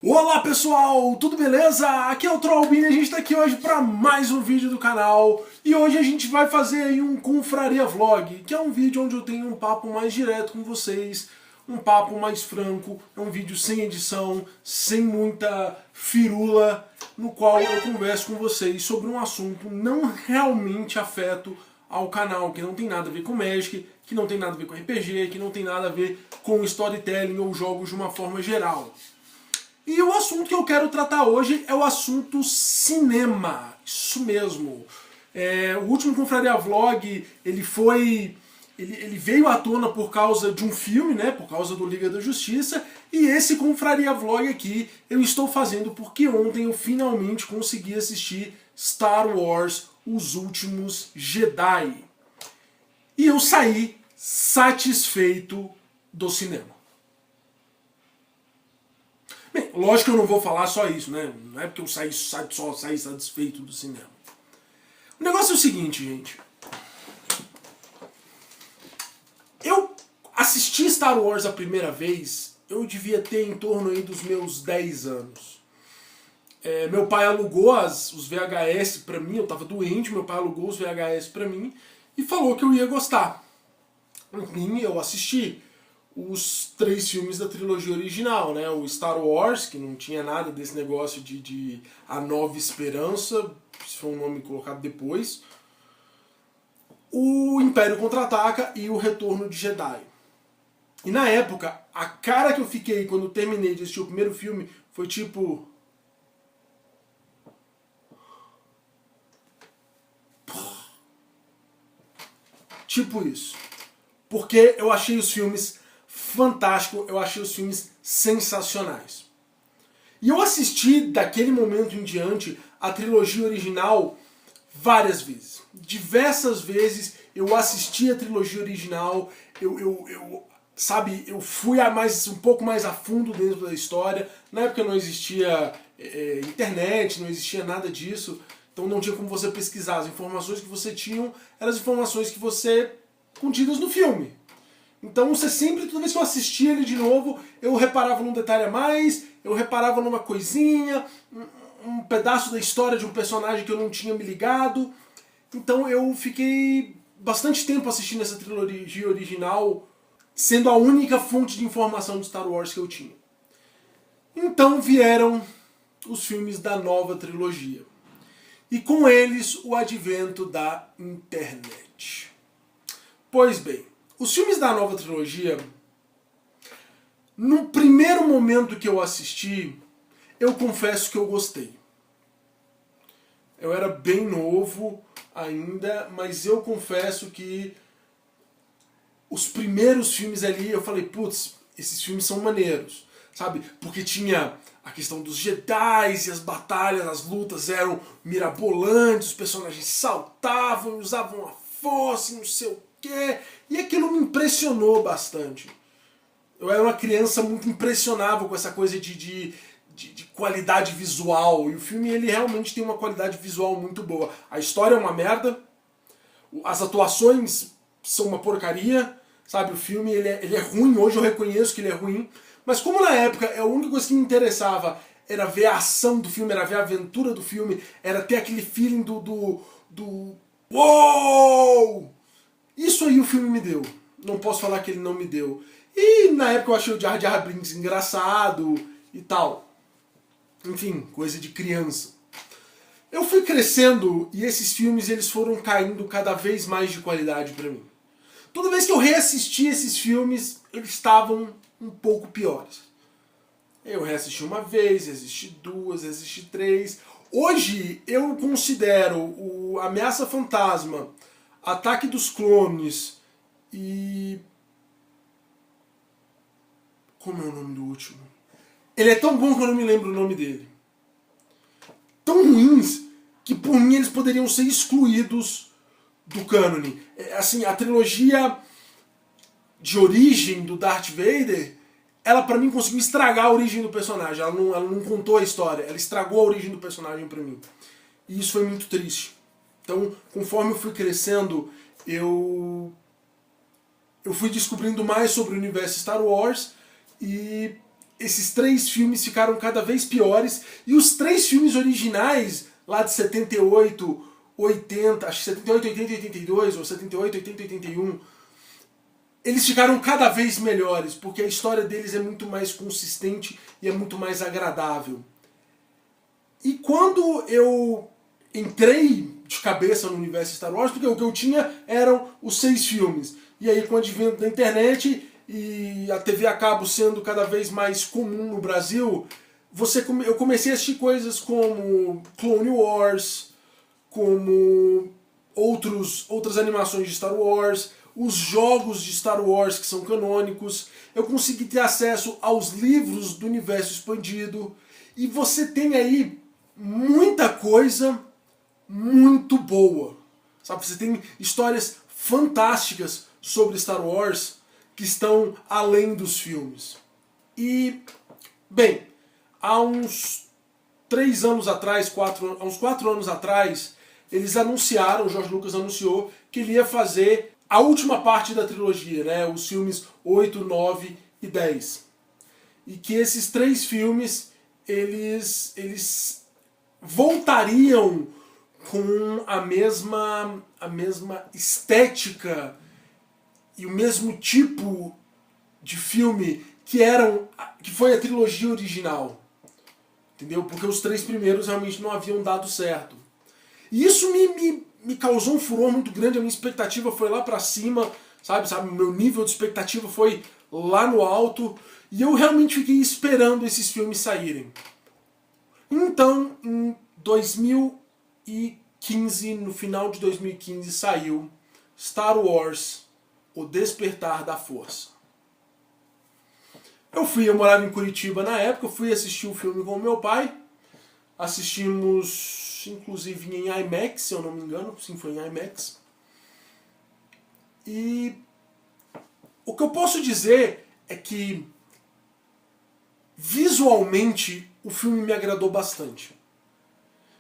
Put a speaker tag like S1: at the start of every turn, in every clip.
S1: Olá pessoal, tudo beleza? Aqui é o Trollbin e a gente tá aqui hoje para mais um vídeo do canal. E hoje a gente vai fazer aí um Confraria Vlog, que é um vídeo onde eu tenho um papo mais direto com vocês, um papo mais franco, é um vídeo sem edição, sem muita firula, no qual eu converso com vocês sobre um assunto não realmente afeto ao canal, que não tem nada a ver com Magic, que não tem nada a ver com RPG, que não tem nada a ver com storytelling ou jogos de uma forma geral. E o assunto que eu quero tratar hoje é o assunto cinema. Isso mesmo. O último Confraria Vlog, ele veio à tona por causa de um filme, né? Por causa do Liga da Justiça. E esse Confraria Vlog aqui eu estou fazendo porque ontem eu finalmente consegui assistir Star Wars: Os Últimos Jedi. E eu saí satisfeito do cinema. Bem, lógico que eu não vou falar só isso, né? Não é porque eu saí satisfeito do cinema. O negócio é o seguinte, gente. Eu assisti Star Wars a primeira vez, eu devia ter em torno aí dos meus 10 anos. Meu pai alugou os VHS pra mim, eu tava doente, meu pai alugou os VHS pra mim e falou que eu ia gostar. Enfim, eu assisti os 3 filmes da trilogia original, né? O Star Wars, que não tinha nada desse negócio de A Nova Esperança, esse foi um nome colocado depois, o Império Contra-Ataca e o Retorno de Jedi. E na época, a cara que eu fiquei quando eu terminei de assistir o primeiro filme foi tipo... Tipo isso. Porque eu achei os filmes fantásticos, eu achei os filmes sensacionais. E eu assisti daquele momento em diante a trilogia original várias vezes. Diversas vezes eu assisti a trilogia original, eu fui um pouco mais a fundo dentro da história. Na época não existia internet, não existia nada disso, então não tinha como você pesquisar. As informações que você tinha eram as informações que você contidas no filme. Então você sempre, toda vez que eu assistia ele de novo, eu reparava num detalhe a mais, eu reparava numa coisinha, um pedaço da história de um personagem que eu não tinha me ligado. Então eu fiquei bastante tempo assistindo essa trilogia original, sendo a única fonte de informação de Star Wars que eu tinha. Então vieram os filmes da nova trilogia. E com eles o advento da internet. Pois bem, os filmes da nova trilogia, no primeiro momento que eu assisti, eu confesso que eu gostei. Eu era bem novo ainda, mas eu confesso que os primeiros filmes ali, eu falei, putz, esses filmes são maneiros, sabe? Porque tinha a questão dos Jedi e as batalhas, as lutas eram mirabolantes, os personagens saltavam, usavam a força, não sei o quê, e aquilo me impressionou bastante. Eu era uma criança muito impressionável com essa coisa de qualidade visual, e o filme ele realmente tem uma qualidade visual muito boa. A história é uma merda, as atuações são uma porcaria, sabe? O filme ele é ruim, hoje eu reconheço que ele é ruim, mas como na época a única coisa que me interessava era ver a ação do filme, era ver a aventura do filme, era ter aquele feeling do uou! Isso aí o filme me deu. Não posso falar que ele não me deu. E na época eu achei o Jar Jar Binks engraçado e tal. Enfim, coisa de criança. Eu fui crescendo e esses filmes eles foram caindo cada vez mais de qualidade pra mim. Toda vez que eu reassisti esses filmes, eles estavam um pouco piores. Eu reassisti uma vez, reassisti 2, reassisti 3. Hoje eu considero o Ameaça Fantasma, Ataque dos Clones e... Como é o nome do último? Ele é tão bom que eu não me lembro o nome dele. Tão ruins que por mim eles poderiam ser excluídos do cânone. Assim, a trilogia de origem do Darth Vader, ela pra mim conseguiu estragar a origem do personagem. Ela não contou a história, ela estragou a origem do personagem pra mim. E isso foi muito triste. Então, conforme eu fui crescendo, eu eu fui descobrindo mais sobre o universo Star Wars e esses 3 filmes ficaram cada vez piores. E os 3 filmes originais, lá de 78, 80, acho que 78, 80 e 82, ou 78, 80 e 81, eles ficaram cada vez melhores, porque a história deles é muito mais consistente e é muito mais agradável. E quando eu entrei de cabeça no universo Star Wars, porque o que eu tinha eram os 6 filmes. E aí, com o advento da internet e a TV a cabo sendo cada vez mais comum no Brasil, eu comecei a assistir coisas como Clone Wars, como outras animações de Star Wars, os jogos de Star Wars que são canônicos. Eu consegui ter acesso aos livros do universo expandido. E você tem aí muita coisa muito boa. Sabe? Você tem histórias fantásticas sobre Star Wars que estão além dos filmes. E, bem, há uns 3 anos atrás, há uns 4 anos atrás, eles anunciaram, o George Lucas anunciou, que ele ia fazer a última parte da trilogia, né? Os filmes 8, 9 e 10. E que esses 3 filmes, eles voltariam com a mesma estética e o mesmo tipo de filme que foi a trilogia original. Entendeu? Porque os 3 primeiros realmente não haviam dado certo. E isso me causou um furor muito grande, a minha expectativa foi lá pra cima, sabe? O meu nível de expectativa foi lá no alto, e eu realmente fiquei esperando esses filmes saírem. Então, em 2015, no final de 2015, saiu Star Wars: O Despertar da Força. Eu morava em Curitiba na época, eu fui assistir o filme com o meu pai. Assistimos, inclusive, em IMAX, se eu não me engano. Sim, foi em IMAX. E o que eu posso dizer é que, visualmente, o filme me agradou bastante.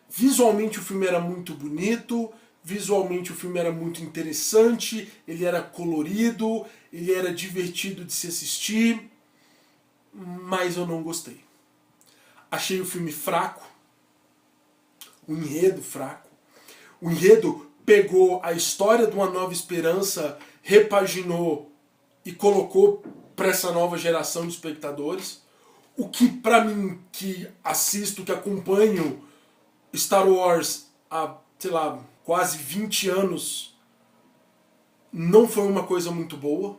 S1: Visualmente o filme era muito bonito, visualmente o filme era muito interessante, ele era colorido, ele era divertido de se assistir, mas eu não gostei. Achei o filme fraco, o enredo fraco. O enredo pegou a história de Uma Nova Esperança, repaginou e colocou para essa nova geração de espectadores, o que pra mim, que assisto, que acompanho Star Wars há, sei lá, quase 20 anos, não foi uma coisa muito boa.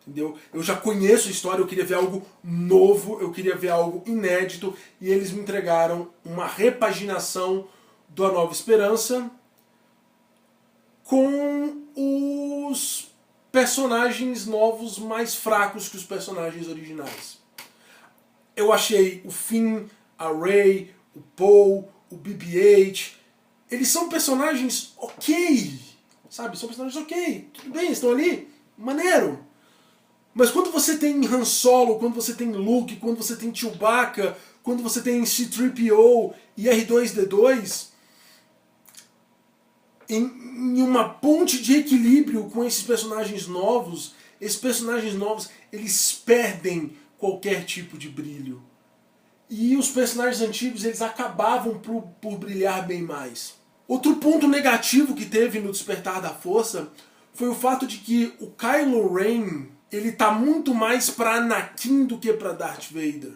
S1: Entendeu? Eu já conheço a história, eu queria ver algo novo, eu queria ver algo inédito, e eles me entregaram uma repaginação do A Nova Esperança com os personagens novos mais fracos que os personagens originais. Eu achei o Finn, a Rey, o Poe, o BB-8, eles são personagens ok, sabe? São personagens ok, tudo bem, estão ali, maneiro. Mas quando você tem Han Solo, quando você tem Luke, quando você tem Chewbacca, quando você tem C-3PO e R2-D2, em uma ponte de equilíbrio com esses personagens novos, eles perdem qualquer tipo de brilho. E os personagens antigos, eles acabavam por brilhar bem mais. Outro ponto negativo que teve no Despertar da Força foi o fato de que o Kylo Ren, ele tá muito mais pra Anakin do que pra Darth Vader.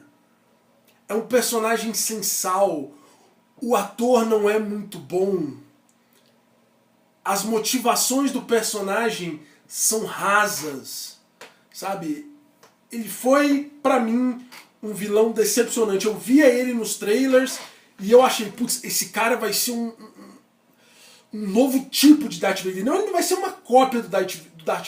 S1: É um personagem sem sal. O ator não é muito bom. As motivações do personagem são rasas. Sabe? Ele foi, pra mim, um vilão decepcionante. Eu via ele nos trailers e eu achei, putz, esse cara vai ser um novo tipo de Darth Vader. Não, ele não vai ser uma cópia do Darth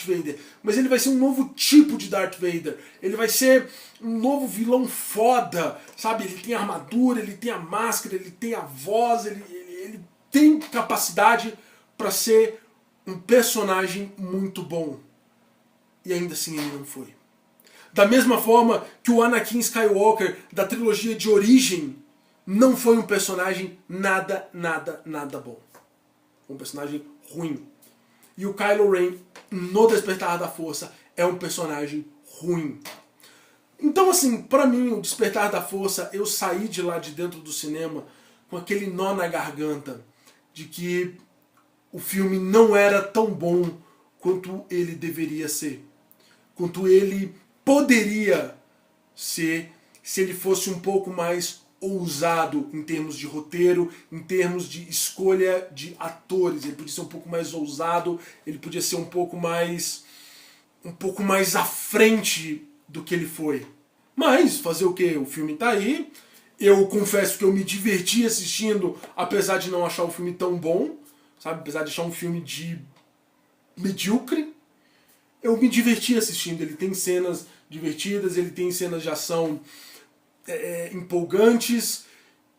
S1: Vader, mas ele vai ser um novo tipo de Darth Vader. Ele vai ser um novo vilão foda, sabe? Ele tem a armadura, ele tem a máscara, ele tem a voz, ele tem capacidade para ser um personagem muito bom. E ainda assim ele não foi. Da mesma forma que o Anakin Skywalker da trilogia de origem não foi um personagem nada bom. Um personagem ruim. E o Kylo Ren, no Despertar da Força, é um personagem ruim. Então, assim, pra mim, o Despertar da Força, eu saí de lá de dentro do cinema com aquele nó na garganta de que o filme não era tão bom quanto ele deveria ser. Quanto ele poderia ser se ele fosse um pouco mais ousado em termos de roteiro, em termos de escolha de atores. Ele podia ser um pouco mais ousado, ele podia ser um pouco mais à frente do que ele foi. Mas fazer o que? O filme tá aí. Eu confesso que eu me diverti assistindo, apesar de não achar o filme tão bom, sabe? Apesar de achar um filme de medíocre, eu me diverti assistindo. Ele tem cenas divertidas, ele tem cenas de ação empolgantes,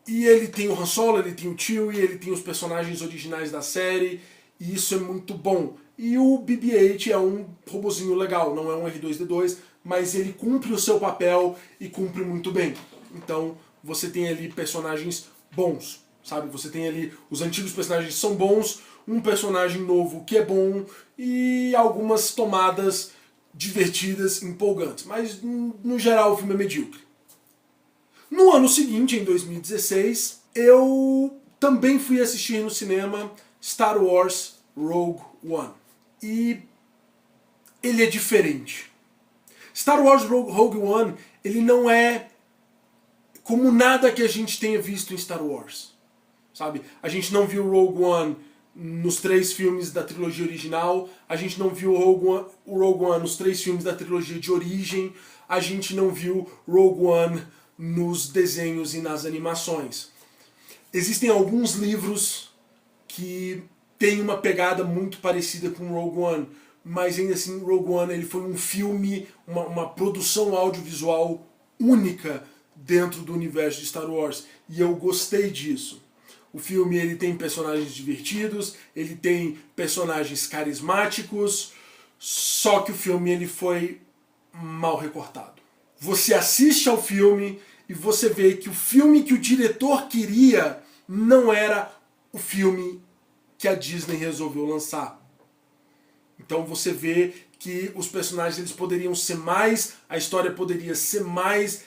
S1: e ele tem o Han Solo, ele tem o Chewie, ele tem os personagens originais da série, e isso é muito bom. E o BB-8 é um robozinho legal, não é um R2-D2, mas ele cumpre o seu papel e cumpre muito bem. Então você tem ali personagens bons, sabe? Você tem ali, os antigos personagens são bons, um personagem novo que é bom e algumas tomadas divertidas, empolgantes. Mas no geral o filme é medíocre. No ano seguinte, em 2016, eu também fui assistir no cinema Star Wars Rogue One. E ele é diferente. Star Wars Rogue One, ele não é como nada que a gente tenha visto em Star Wars. Sabe? A gente não viu Rogue One nos 3 filmes da trilogia original, a gente não viu o Rogue One nos 3 filmes da trilogia de origem, a gente não viu Rogue One nos desenhos e nas animações. Existem alguns livros que têm uma pegada muito parecida com Rogue One, mas ainda assim Rogue One ele foi um filme, uma produção audiovisual única dentro do universo de Star Wars, e eu gostei disso. O filme ele tem personagens divertidos, ele tem personagens carismáticos, só que o filme ele foi mal recortado. Você assiste ao filme e você vê que o filme que o diretor queria não era o filme que a Disney resolveu lançar. Então você vê que os personagens eles poderiam ser mais, a história poderia ser mais,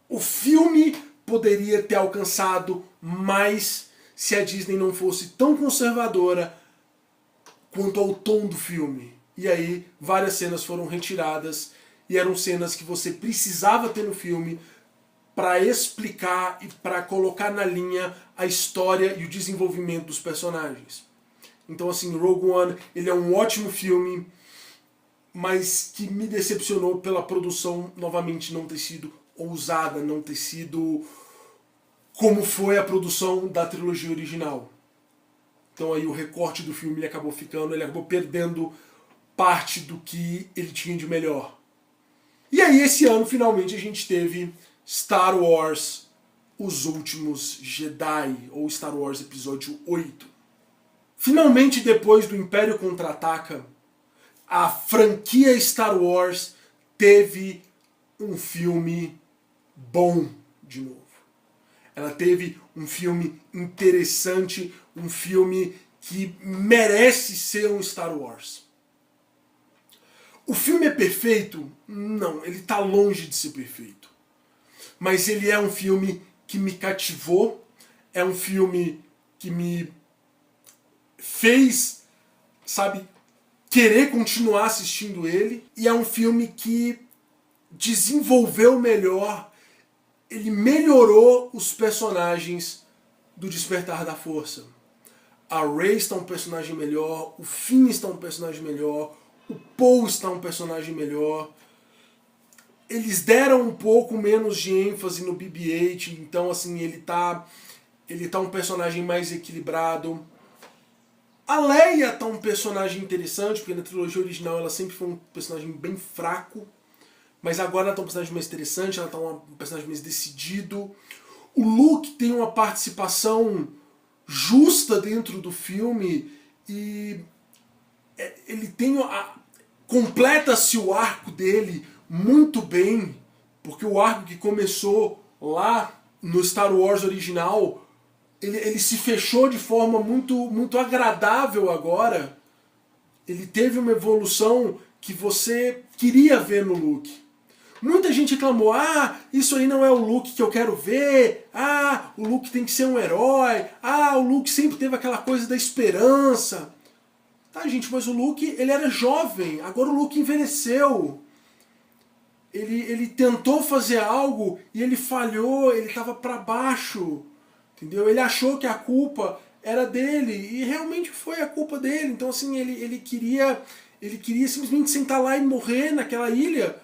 S1: o filme poderia ter alcançado mais se a Disney não fosse tão conservadora quanto ao tom do filme. E aí várias cenas foram retiradas e eram cenas que você precisava ter no filme para explicar e para colocar na linha a história e o desenvolvimento dos personagens. Então assim, Rogue One ele é um ótimo filme, mas que me decepcionou pela produção novamente não ter sido ousada, não ter sido como foi a produção da trilogia original. Então aí o recorte do filme ele acabou perdendo parte do que ele tinha de melhor. E aí esse ano finalmente a gente teve Star Wars Os Últimos Jedi, ou Star Wars Episódio 8. Finalmente, depois do Império Contra-Ataca, a franquia Star Wars teve um filme bom de novo. Ela teve um filme interessante, um filme que merece ser um Star Wars. O filme é perfeito? Não, ele está longe de ser perfeito. Mas ele é um filme que me cativou, é um filme que me fez, sabe, querer continuar assistindo ele, e é um filme que desenvolveu melhor, ele melhorou os personagens do Despertar da Força. A Rey está um personagem melhor, o Finn está um personagem melhor, o Poe está um personagem melhor. Eles deram um pouco menos de ênfase no BB-8, então assim, ele tá um personagem mais equilibrado. A Leia tá um personagem interessante, porque na trilogia original ela sempre foi um personagem bem fraco, mas agora ela tá um personagem mais interessante, ela tá um personagem mais decidido. O Luke tem uma participação justa dentro do filme e ele tem completa-se o arco dele muito bem, porque o arco que começou lá no Star Wars original, ele se fechou de forma muito agradável agora, Ele teve uma evolução que você queria ver no Luke. Muita gente reclamou, isso aí não é o Luke que eu quero ver, o Luke tem que ser um herói, o Luke sempre teve aquela coisa da esperança. Tá, gente, mas o Luke, ele era jovem, agora o Luke envelheceu. Ele tentou fazer algo e ele falhou, ele estava para baixo, entendeu? Ele achou que a culpa era dele e realmente foi a culpa dele. Então assim, ele queria simplesmente sentar lá e morrer naquela ilha,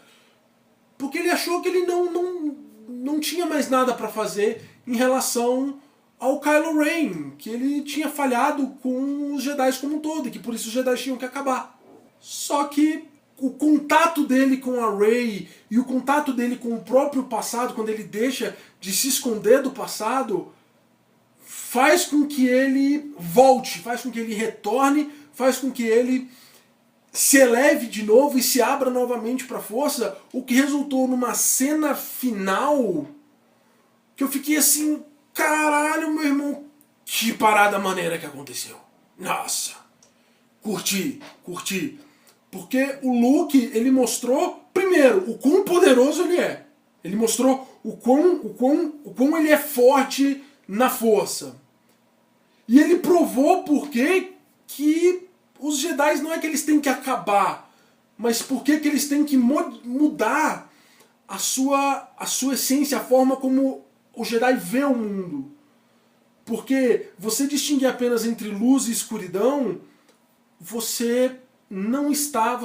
S1: porque ele achou que ele não tinha mais nada para fazer em relação ao Kylo Ren, que ele tinha falhado com os Jedi como um todo, e que por isso os Jedi tinham que acabar. Só que o contato dele com a Rey e o contato dele com o próprio passado, quando ele deixa de se esconder do passado, faz com que ele volte, faz com que ele retorne, faz com que ele se eleve de novo e se abra novamente para a força, o que resultou numa cena final que eu fiquei assim, caralho, meu irmão, que parada maneira que aconteceu. Nossa, curti. Porque o Luke, ele mostrou, primeiro, o quão poderoso ele é. Ele mostrou o quão ele é forte na força. E ele provou porque que os Jedi não é que eles têm que acabar, mas porque que eles têm que mudar a sua essência, a forma como o Jedi vê o mundo. Porque você distinguir apenas entre luz e escuridão, você não está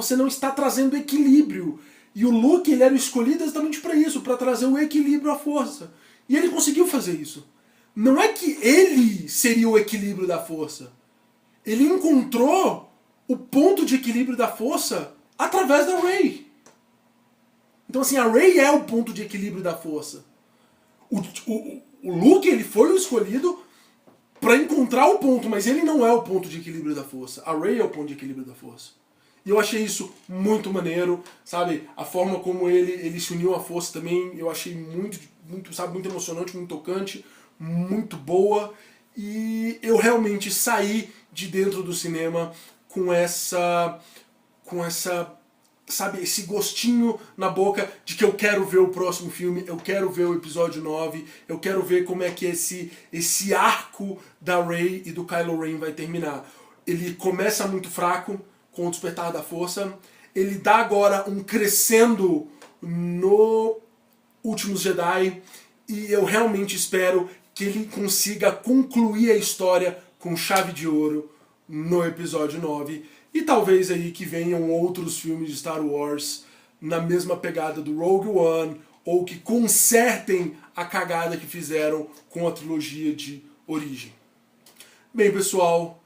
S1: trazendo equilíbrio. E o Luke, ele era escolhido exatamente para isso, para trazer o equilíbrio à força. E ele conseguiu fazer isso. Não é que ele seria o equilíbrio da força. Ele encontrou o ponto de equilíbrio da força através da Rey. Então assim, a Rey é o ponto de equilíbrio da força. O Luke, ele foi o escolhido para encontrar o ponto, mas ele não é o ponto de equilíbrio da força. A Rey é o ponto de equilíbrio da força. E eu achei isso muito maneiro, sabe? A forma como ele se uniu à força também, eu achei muito emocionante, muito tocante, muito boa. E eu realmente saí de dentro do cinema com sabe, esse gostinho na boca de que eu quero ver o próximo filme, eu quero ver o episódio 9, eu quero ver como é que esse arco da Rey e do Kylo Ren vai terminar. Ele começa muito fraco com o Despertar da Força, ele dá agora um crescendo no Últimos Jedi, e eu realmente espero que ele consiga concluir a história com chave de ouro no episódio 9. E talvez aí que venham outros filmes de Star Wars na mesma pegada do Rogue One, ou que consertem a cagada que fizeram com a trilogia de origem. Bem, pessoal,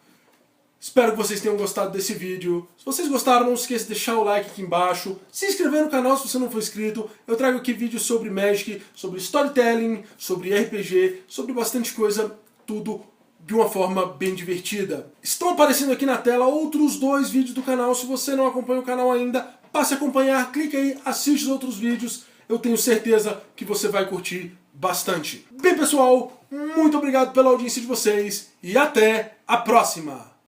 S1: espero que vocês tenham gostado desse vídeo. Se vocês gostaram, não se esqueça de deixar o like aqui embaixo, se inscrever no canal se você não for inscrito. Eu trago aqui vídeos sobre Magic, sobre Storytelling, sobre RPG, sobre bastante coisa, tudo de uma forma bem divertida. Estão aparecendo aqui na tela outros 2 vídeos do canal. Se você não acompanha o canal ainda, passe a acompanhar, clique aí, assiste os outros vídeos. Eu tenho certeza que você vai curtir bastante. Bem, pessoal, muito obrigado pela audiência de vocês e até a próxima!